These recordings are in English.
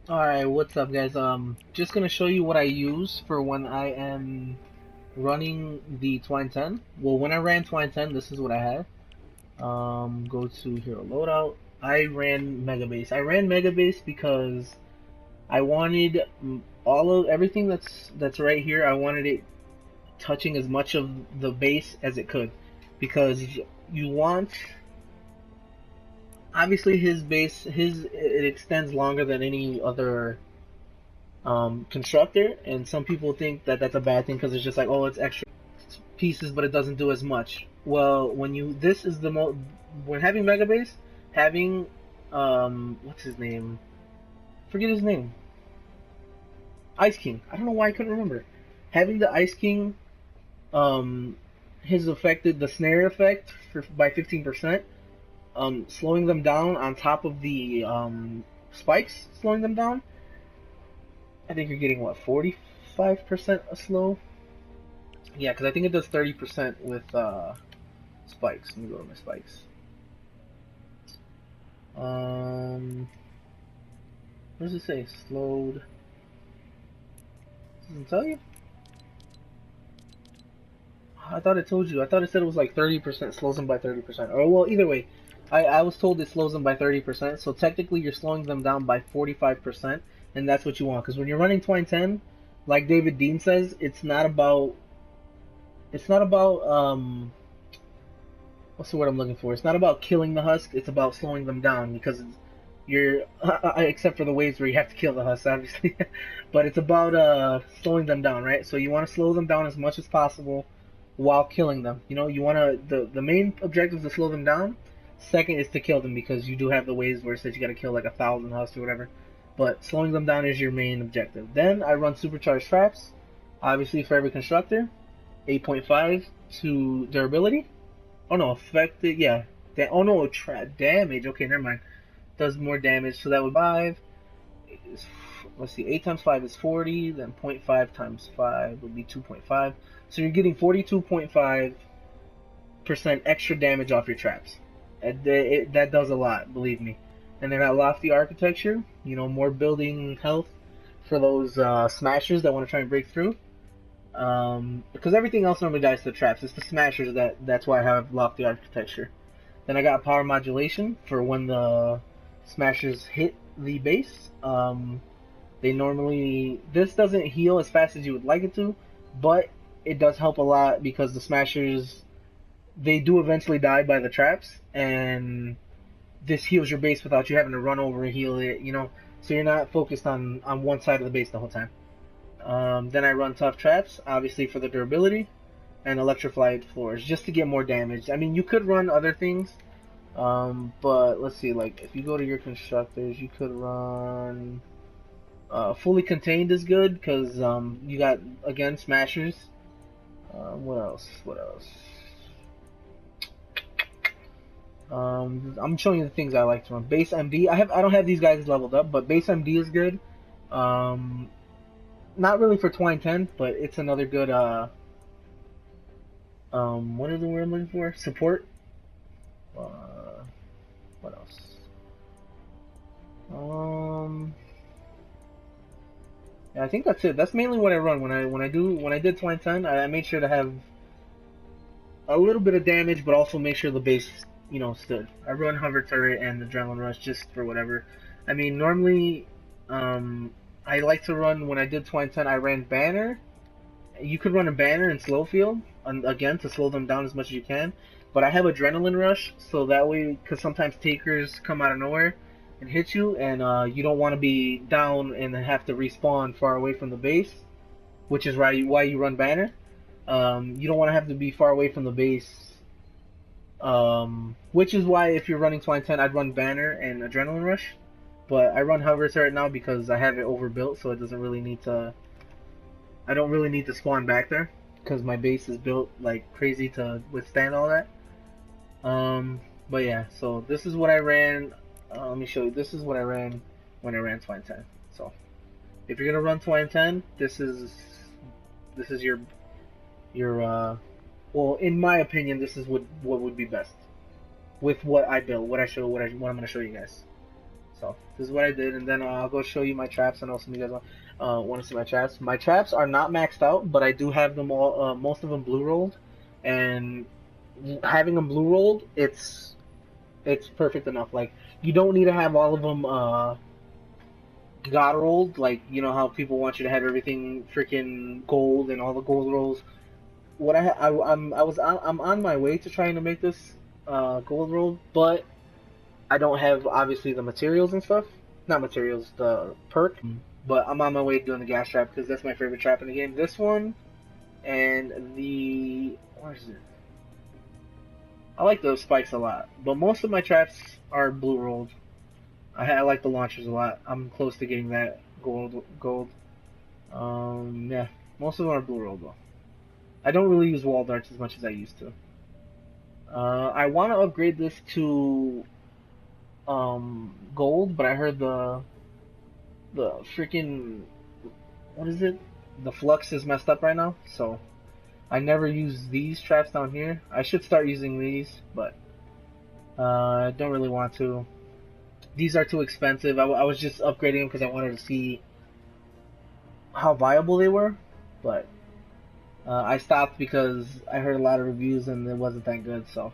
Alright, what's up guys? Just gonna show you what I use for when I am running the Twine 10. Well, when I ran Twine 10, this is what I had. Go to Hero Loadout. I ran Mega Base. I ran Mega Base because I wanted all of everything that's right here. I wanted it touching as much of the base as it could, because you want, obviously his base, it extends longer than any other constructor, and some people think that that's a bad thing because it's just like, oh, it's extra pieces, but it doesn't do as much. Well, when you this is the most when having Mega Base, having what's his name? Forget his name. Ice King. I don't know why I couldn't remember it. Having the Ice King, um, his affected the snare effect by 15%, slowing them down on top of the spikes, slowing them down. I think you're getting what, 45% a slow. Yeah, because I think it does 30% with spikes. Let me go to my spikes. What does it say? Slowed. Doesn't tell you? I thought it told you. I thought it said it was like 30% slows them by 30%. Or, well, either way, I was told it slows them by 30%. So technically, you're slowing them down by 45%, and that's what you want. Because when you're running Twine 10, like David Dean says, it's not about what's the word I'm looking for? It's not about killing the husk. It's about slowing them down, because you're except for the waves where you have to kill the husk, obviously. But it's about slowing them down, right? So you want to slow them down as much as possible while killing them. You know, you want to the main objective is to slow them down. Second is to kill them, because you do have the waves where it says you got to kill like 1,000 husks or whatever. But slowing them down is your main objective. Then I run supercharged traps, obviously for every constructor. 8.5 to durability. Oh no, affected. Yeah. Oh no, trap damage. Okay, never mind. Does more damage, so that would 5. Let's see, 8 times 5 is 40. Then 0.5 times 5 would be 2.5. So you're getting 42.5% extra damage off your traps. That does a lot, believe me. And then at lofty architecture, more building health for those smashers that want to try and break through. Because everything else normally dies to the traps. It's the smashers that's why I have lofty architecture. Then I got power modulation for when the smashers hit the base. This doesn't heal as fast as you would like it to, but it does help a lot, because the smashers, they do eventually die by the traps, and this heals your base without you having to run over and heal it. So you're not focused on one side of the base the whole time. Then I run tough traps, obviously for the durability, and electrified floors just to get more damage. I mean, you could run other things, but let's see. Like if you go to your constructors, you could run fully contained is good, because you got, again, smashers. What else? What else? I'm showing you the things I like to run. Base MD. I don't have these guys leveled up, but base MD is good. Not really for Twine 10, but it's another good what is the word I'm looking for? Support. What else? Yeah, I think that's it. That's mainly what I run when I did Twine 10. I made sure to have a little bit of damage, but also make sure the base, stood. I run hover turret and adrenaline rush just for whatever. I mean, normally, I like to run, when I did Twine 10, I ran banner. You could run a banner in slow field, again, to slow them down as much as you can. But I have adrenaline rush, so that way, because sometimes takers come out of nowhere and hit you, and you don't want to be down and have to respawn far away from the base, which is why you run banner. You don't want to have to be far away from the base, which is why if you're running Twine 10, I'd run banner and adrenaline rush. But I run hover turret now because I have it overbuilt, so it doesn't really need to. I don't really need to spawn back there, because my base is built like crazy to withstand all that. But yeah, so this is what I ran. Let me show you. This is what I ran when I ran Twine 10. So if you're gonna run Twine 10, this is your well, in my opinion, this is what would be best with what I built, what I'm gonna show you guys. So this is what I did, and then I'll go show you my traps. I know some of you guys want to see my traps. My traps are not maxed out, but I do have them all, most of them blue rolled, and having them blue rolled, it's perfect enough. Like, you don't need to have all of them god rolled, like, you know how people want you to have everything freaking gold and all the gold rolls. What I'm on my way to trying to make this gold roll, but I don't have obviously the materials and stuff. Not materials, the perk. But I'm on my way doing the gas trap because that's my favorite trap in the game. This one and the what is it? I like those spikes a lot, but most of my traps are blue rolled. I like the launchers a lot. I'm close to getting that gold. Yeah, most of them are blue rolled though. I don't really use wall darts as much as I used to. I want to upgrade this to gold, but I heard the freaking what is it? The flux is messed up right now, so I never use these traps down here. I should start using these, but I don't really want to. These are too expensive. I was just upgrading them because I wanted to see how viable they were, but I stopped because I heard a lot of reviews and it wasn't that good. So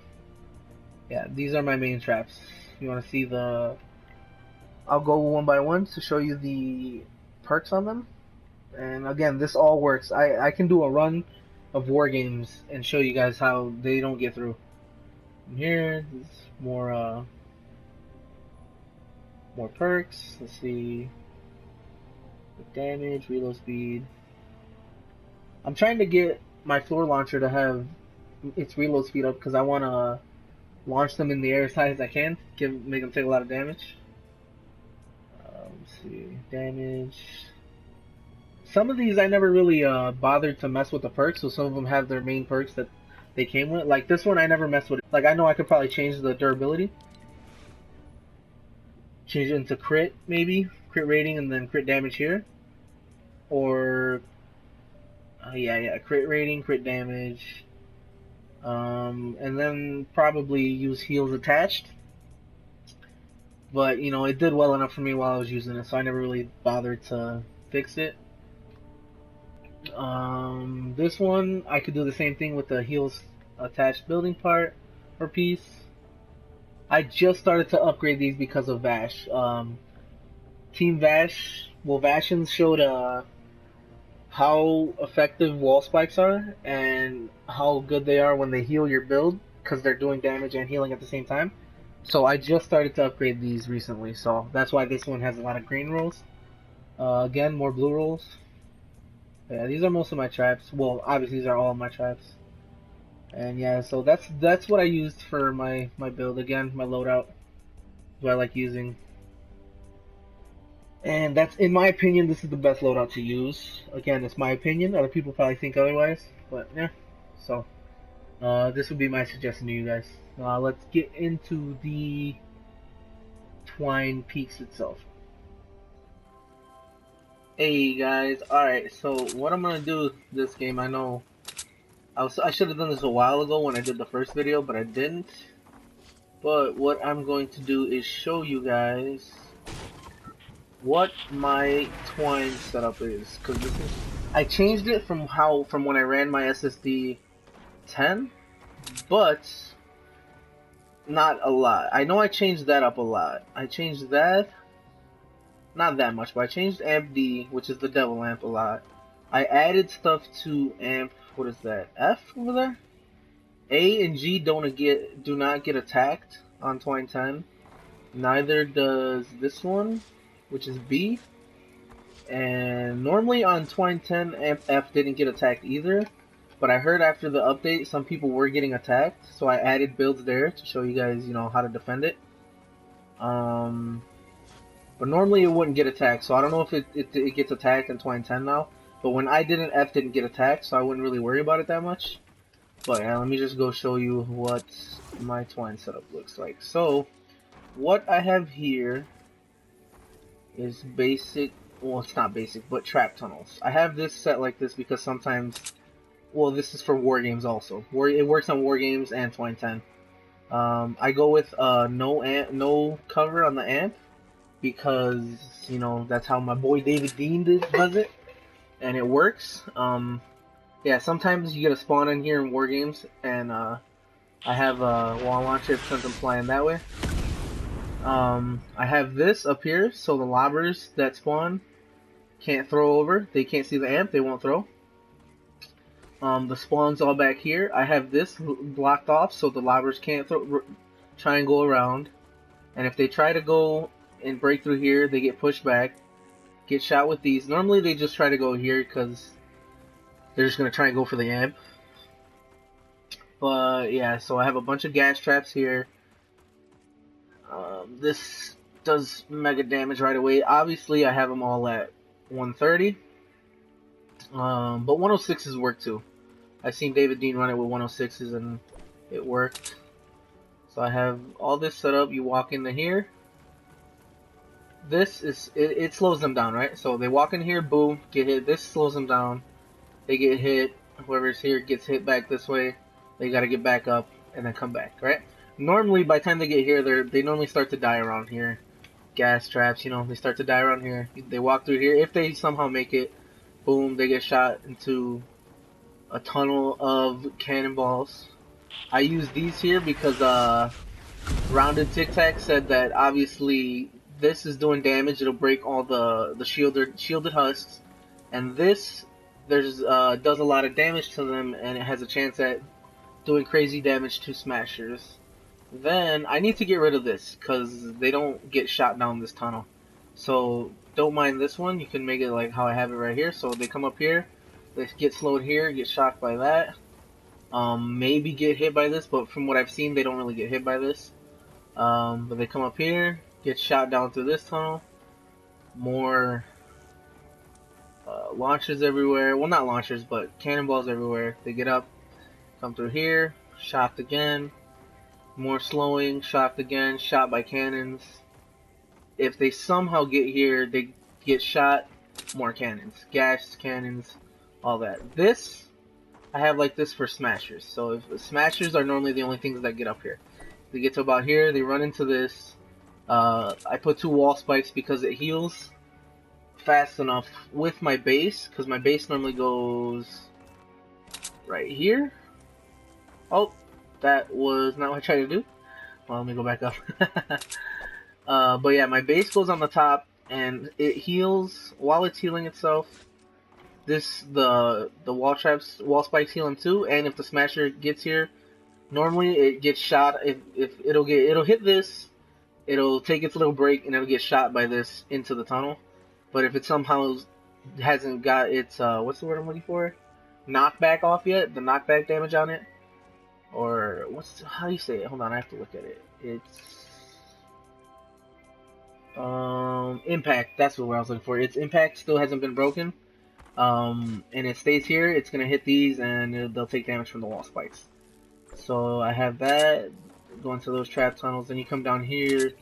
yeah, these are my main traps. You want to see the? I'll go one by one to show you the perks on them. And again, this all works. I can do a run of war games and show you guys how they don't get through. And here, there's more perks. Let's see. The damage, reload speed. I'm trying to get my floor launcher to have its reload speed up because I want to launch them in the air as high as I can. Make them take a lot of damage. Let's see. Damage. Some of these I never really bothered to mess with the perks, so some of them have their main perks that they came with. Like this one, I never messed with it. Like I know I could probably change the durability. Change it into crit, maybe. Crit rating and then crit damage here. Or, yeah, crit rating, crit damage. And then probably use heals attached. But, you know, it did well enough for me while I was using it, so I never really bothered to fix it. This one, I could do the same thing with the heals attached building part or piece. I just started to upgrade these because of Vash. Team Vash, well, Vashins showed how effective wall spikes are and how good they are when they heal your build because they're doing damage and healing at the same time. So I just started to upgrade these recently, so that's why this one has a lot of green rolls. Again, more blue rolls. Yeah, these are most of my traps. Well, obviously these are all of my traps. And yeah, so that's what I used for my build. Again, my loadout, what I like using. And that's, in my opinion, this is the best loadout to use. Again, it's my opinion. Other people probably think otherwise, but yeah. So this would be my suggestion to you guys. Let's get into the Twine Peaks itself. Hey guys, alright, so what I'm gonna do this game, I know I should have done this a while ago when I did the first video, but I didn't. But what I'm going to do is show you guys what my Twine setup is, because I changed it from when I ran my SSD 10, but not a lot. I know I changed that up a lot. I changed that, not that much, but I changed amp D, which is the devil amp, a lot. I added stuff to amp, what is that, F over there? A and G do not get attacked on Twine 10. Neither does this one, which is B. And normally on Twine 10, amp F didn't get attacked either. But I heard after the update, some people were getting attacked, so I added builds there to show you guys, you know, how to defend it. But normally it wouldn't get attacked, so I don't know if it gets attacked in Twine 10 now. But when I did it, F didn't get attacked, so I wouldn't really worry about it that much. But yeah, let me just go show you what my Twine setup looks like. So, what I have here is basic, well, it's not basic, but trap tunnels. I have this set like this because sometimes, well, this is for war games also. It works on war games and Twine 10. I go with no cover on the amp, because, you know, that's how my boy David Dean does it, and it works. Yeah, sometimes you get a spawn in here in war games, and I have a wall launcher that sends them flying that way. I have this up here, so the lobbers that spawn can't throw over. They can't see the amp, they won't throw. The spawn's all back here. I have this blocked off, so the lobbers can't try and go around. And if they try to go and break through here, they get pushed back, get shot with these. Normally they just try to go here because they're just going to try and go for the amp. But yeah, so I have a bunch of gas traps here. This does mega damage right away. Obviously I have them all at 130. But 106s work too. I've seen David Dean run it with 106s and it worked. So I have all this set up. You walk into here. This is, it slows them down, right? So they walk in here, boom, get hit. This slows them down. They get hit. Whoever's here gets hit back this way. They gotta get back up and then come back, right? Normally, by the time they get here, they normally start to die around here. Gas traps, you know, they start to die around here. They walk through here. If they somehow make it, boom, they get shot into a tunnel of cannonballs. I use these here because Rounded Tic Tac said that obviously this is doing damage. It'll break all the shielded husks, and this does a lot of damage to them, and it has a chance at doing crazy damage to smashers. Then I need to get rid of this because they don't get shot down this tunnel. So don't mind this one. You can make it like how I have it right here. So they come up here, they get slowed here, get shocked by that. Maybe get hit by this, but from what I've seen, they don't really get hit by this. But they come up here, get shot down through this tunnel. More launchers everywhere. Well, not launchers, but cannonballs everywhere. They get up, come through here, shocked again. More slowing, shocked again, shot by cannons. If they somehow get here, they get shot. More cannons, gas cannons, all that. This, I have like this for smashers. So if the smashers are normally the only things that get up here. They get to about here, they run into this. I put 2 wall spikes because it heals fast enough with my base, because my base normally goes right here. Oh, that was not what I tried to do. Well, let me go back up. But yeah, my base goes on the top, and it heals while it's healing itself. The wall spikes heal him too, and if the smasher gets here, normally it gets shot. If it'll hit this, it'll take its little break, and it'll get shot by this into the tunnel. But if it somehow hasn't got its what's the word I'm looking for? Knockback off yet, the knockback damage on it. Or how do you say it? Hold on, I have to look at it. It's impact. That's what I was looking for. Its impact still hasn't been broken, and it stays here. It's gonna hit these, and they'll take damage from the wall spikes. So I have that. Go into those trap tunnels. Then you come down here.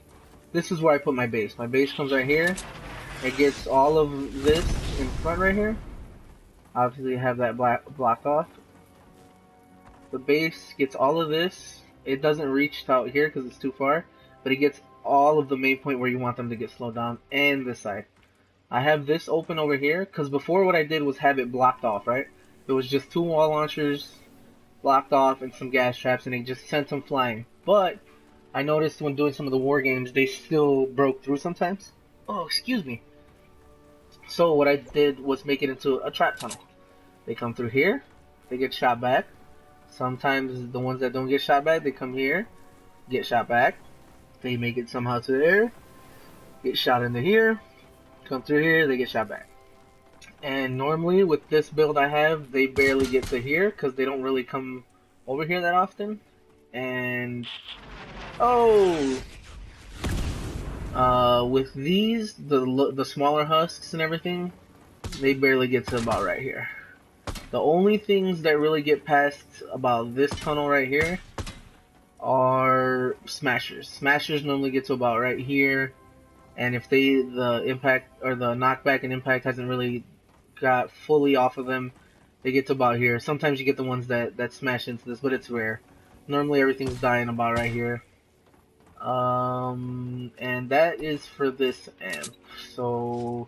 This is where I put my base. My base comes right here. It gets all of this in front right here. Obviously, have that blocked off. The base gets all of this. It doesn't reach out here because it's too far, but it gets all of the main point where you want them to get slowed down, and this side. I have this open over here because before what I did was have it blocked off, right? It was just 2 wall launchers blocked off and some gas traps, and it just sent them flying. But I noticed when doing some of the war games, they still broke through sometimes. Oh, excuse me. So what I did was make it into a trap tunnel. They come through here, they get shot back. Sometimes the ones that don't get shot back, they come here, get shot back. They make it somehow to there, get shot into here, come through here, they get shot back. And normally with this build I have, they barely get to here because they don't really come over here that often. And with these, the smaller husks and everything, they barely get to about right here. The only things that really get past about this tunnel right here are smashers. Smashers normally get to about right here, and if the impact or the knockback and impact hasn't really got fully off of them, they get to about here. Sometimes you get the ones that smash into this, but it's rare. Normally everything's dying about right here. And that is for this amp. So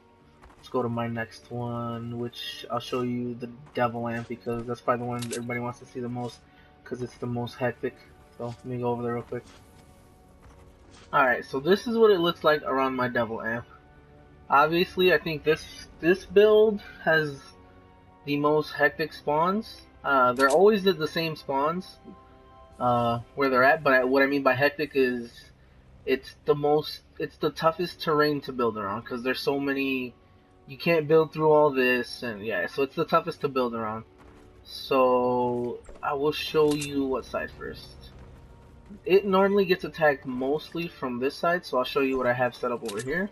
let's go to my next one, which I'll show you the devil amp, because that's probably the one everybody wants to see the most, because it's the most hectic. So let me go over there real quick. Alright, so this is what it looks like around my devil amp. Obviously, I think this build has the most hectic spawns. They're always the same spawns where they're at, but what I mean by hectic is it's the toughest terrain to build around, because there's so many. You can't build through all this, and yeah, so it's the toughest to build around. So I will show you what side first. It normally gets attacked mostly from this side, so I'll show you what I have set up over here.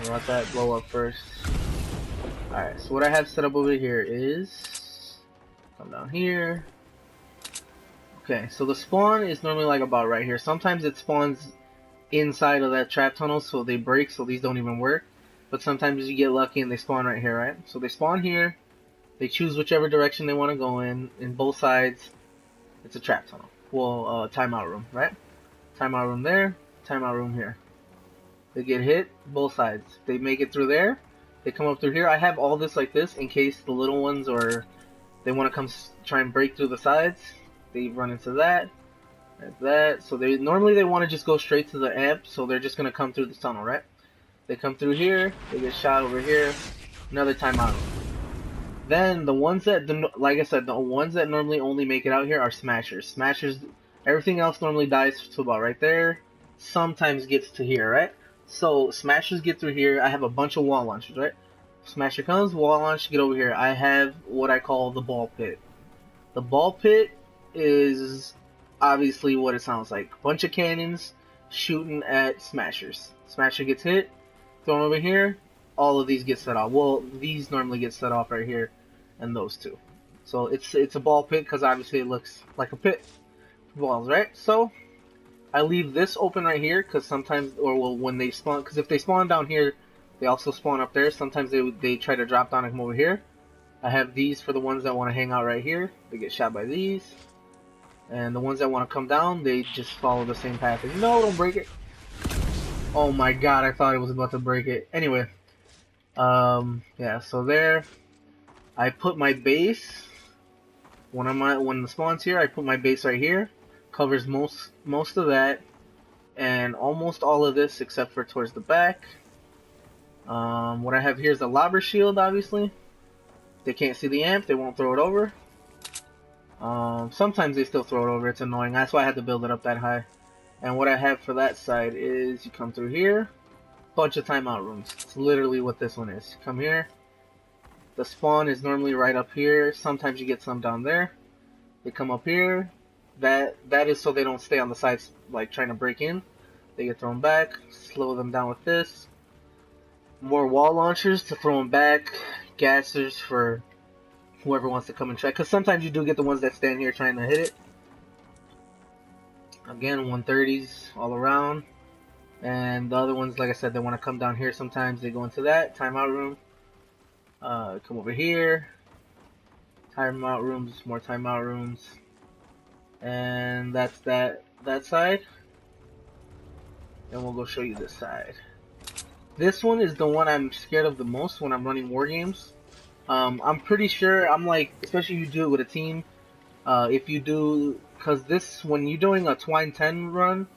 I'll let that blow up first. Alright, so what I have set up over here is, come down here. Okay, so the spawn is normally like about right here. Sometimes it spawns inside of that trap tunnel, so they break, so these don't even work. But sometimes you get lucky and they spawn right here, right? So they spawn here, they choose whichever direction they want to go in both sides, it's a trap tunnel. Well, timeout room, right? Timeout room there, timeout room here. They get hit, both sides. They make it through there, they come up through here. I have all this like this in case the little ones or they want to come try and break through the sides. They run into that, like that. So they normally want to just go straight to the amp, so they're just gonna come through the tunnel, right? They come through here, they get shot over here, another timeout. Then the ones that, like I said, the ones that normally only make it out here are smashers. Smashers, everything else normally dies to about right there. Sometimes gets to here, right? So smashers get through here. I have a bunch of wall launchers, right? Smasher comes, wall launch, get over here. I have what I call the ball pit. The ball pit is obviously what it sounds like. Bunch of cannons shooting at smashers. Smasher gets hit, thrown over here. All of these get set off. Well, these normally get set off right here, and those two. So it's a ball pit because obviously it looks like a pit for balls, right? So I leave this open right here because sometimes, or well, when they spawn, because if they spawn down here, they also spawn up there. Sometimes they try to drop down and come over here. I have these for the ones that want to hang out right here. They get shot by these. And the ones that want to come down, they just follow the same path. No, don't break it. Oh my god, I thought it was about to break it. Anyway, yeah, so there. I put my base. When the spawn's here, I put my base right here. Covers most of that, and almost all of this except for towards the back. What I have here is a lobber shield, obviously. They can't see the amp, they won't throw it over. Sometimes they still throw it over, it's annoying. That's why I had to build it up that high. And what I have for that side is you come through here, bunch of timeout rooms. It's literally what this one is. Come here. The spawn is normally right up here. Sometimes you get some down there. They come up here. That is so they don't stay on the sides like trying to break in. They get thrown back. Slow them down with this. More wall launchers to throw them back. Gassers for whoever wants to come and try, because sometimes you do get the ones that stand here trying to hit it. Again, 130s all around, and the other ones, like I said, they want to come down here. Sometimes they go into that timeout room, come over here, timeout rooms, more timeout rooms, and that's that side. And we'll go show you this side. This one is the one I'm scared of the most when I'm running war games. I'm pretty sure, I'm like, especially if you do it with a team, if you do, because this, when you're doing a Twine 10 run,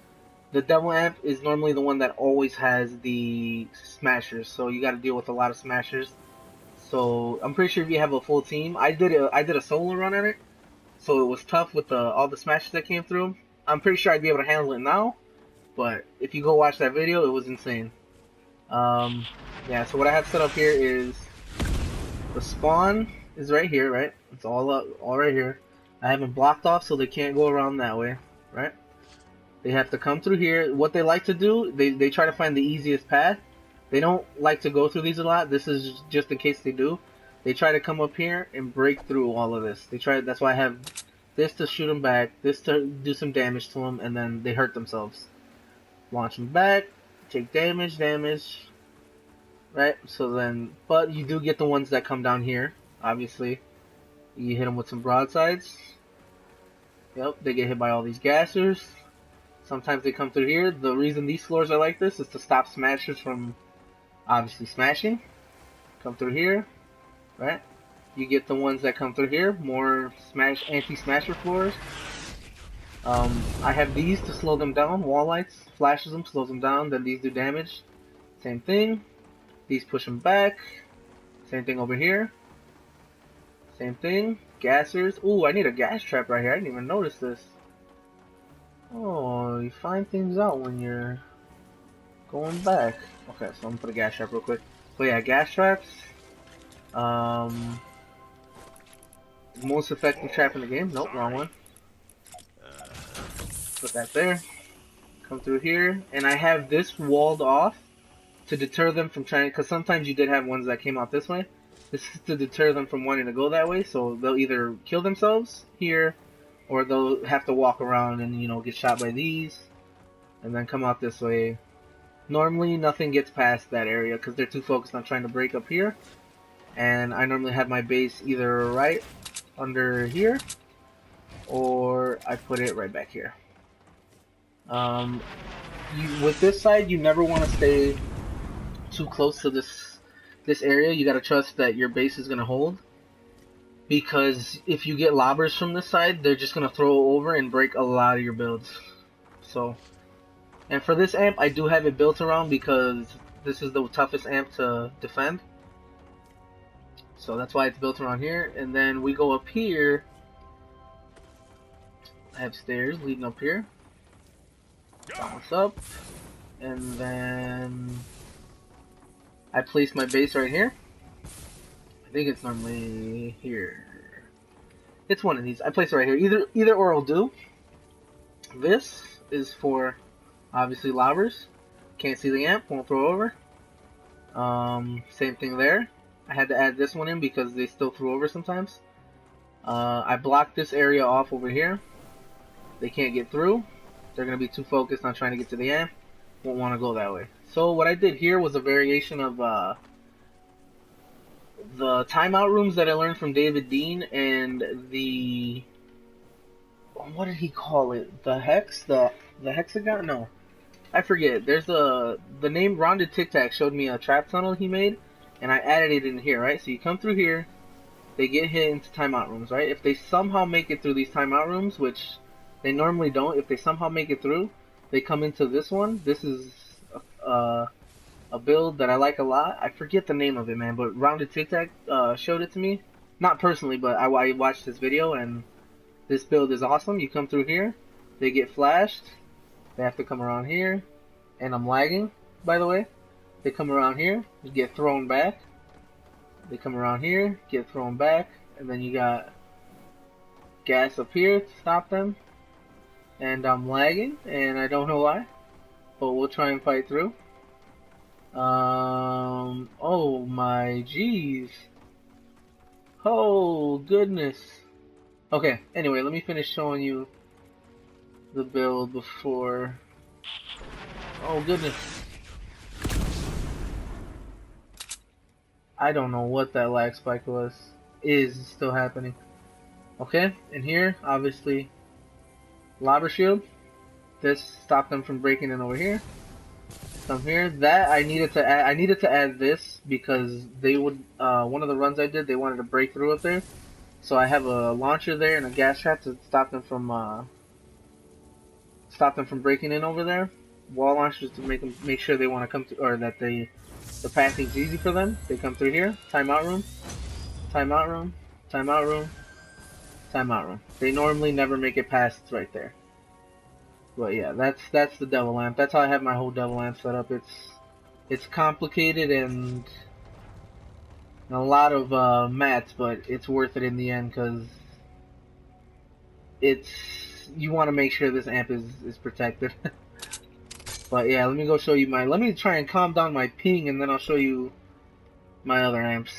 the Devil Amp is normally the one that always has the smashers, so you got to deal with a lot of smashers. So I'm pretty sure if you have a full team, I did a solo run on it, so it was tough with all the smashers that came through. I'm pretty sure I'd be able to handle it now, but if you go watch that video, it was insane. Yeah, so what I have set up here is the spawn is right here, right? It's all right here. I have them blocked off so they can't go around that way, right? They have to come through here. What they like to do, they try to find the easiest path. They don't like to go through these a lot. This is just in case they do. They try to come up here and break through all of this. That's why I have this to shoot them back, this to do some damage to them, and then they hurt themselves. Launch them back, take damage, right? So then, but you do get the ones that come down here, obviously. You hit them with some broadsides. Yep, they get hit by all these gassers. Sometimes they come through here. The reason these floors are like this is to stop smashers from obviously smashing. Come through here, right? You get the ones that come through here, more anti-smasher floors. I have these to slow them down. Wall lights, flashes them, slows them down. Then these do damage. Same thing. These push them back. Same thing over here. Same thing. Gassers. Ooh, I need a gas trap right here. I didn't even notice this. Oh, you find things out when you're going back. Okay, so I'm gonna put a gas trap real quick. But yeah, gas traps. Most effective trap in the game. Nope, wrong one. Put that there. Come through here, and I have this walled off to deter them from trying. Because sometimes you did have ones that came out this way. This is to deter them from wanting to go that way. So they'll either kill themselves here, or they'll have to walk around and, you know, get shot by these, and then come out this way. Normally, nothing gets past that area because they're too focused on trying to break up here. And I normally have my base either right under here, or I put it right back here. With this side, you never want to stay too close to this area. You gotta trust that your base is gonna hold, because if you get lobbers from this side, they're just gonna throw over and break a lot of your builds. So, and for this amp, I do have it built around because this is the toughest amp to defend. So that's why it's built around here. And then we go up here. I have stairs leading up here. Bounce up. And then I place my base right here. I think it's normally here. It's one of these. I place it right here. Either or will do. This is for obviously lobbers. Can't see the amp, won't throw over. Same thing there. I had to add this one in because they still threw over sometimes. I blocked this area off over here. They can't get through. They're going to be too focused on trying to get to the amp. Won't want to go that way. So what I did here was a variation of the timeout rooms that I learned from David Dean and the... what did he call it? The hex? The hexagon? No. I forget. There's the name Rounded Tic Tac showed me a trap tunnel he made, and I added it in here, right? So you come through here, they get hit into timeout rooms, right? If they somehow make it through these timeout rooms, which they normally don't, if they somehow make it through, they come into this one. This is a build that I like a lot. I forget the name of it, man, but Rounded Tic Tac showed it to me. Not personally, but I watched this video, and this build is awesome. You come through here, they get flashed. They have to come around here, and I'm lagging, by the way. They come around here, you get thrown back. They come around here, get thrown back, and then you got gas up here to stop them. And I'm lagging, and I don't know why, but we'll try and fight through. Oh my jeez. Oh goodness. Okay, anyway, let me finish showing you the build before. Oh goodness. I don't know what that lag spike was. Is still happening. Okay, and here, obviously, lobber shield. This stopped them from breaking in over here. From here, that I needed to add. I needed to add this because they would. One of the runs I did, they wanted to break through up there. So I have a launcher there and a gas trap to stop them from breaking in over there. Wall launchers to make sure they want to come to, or that the passing's easy for them. They come through here. Timeout room. Timeout room. Timeout room. Timeout room. They normally never make it past right there. But yeah, that's the devil lamp. That's how I have my whole devil lamp set up. It's complicated and a lot of mats, but it's worth it in the end because you want to make sure this amp is protected. But yeah, let me go show you let me try and calm down my ping, and then I'll show you my other amps.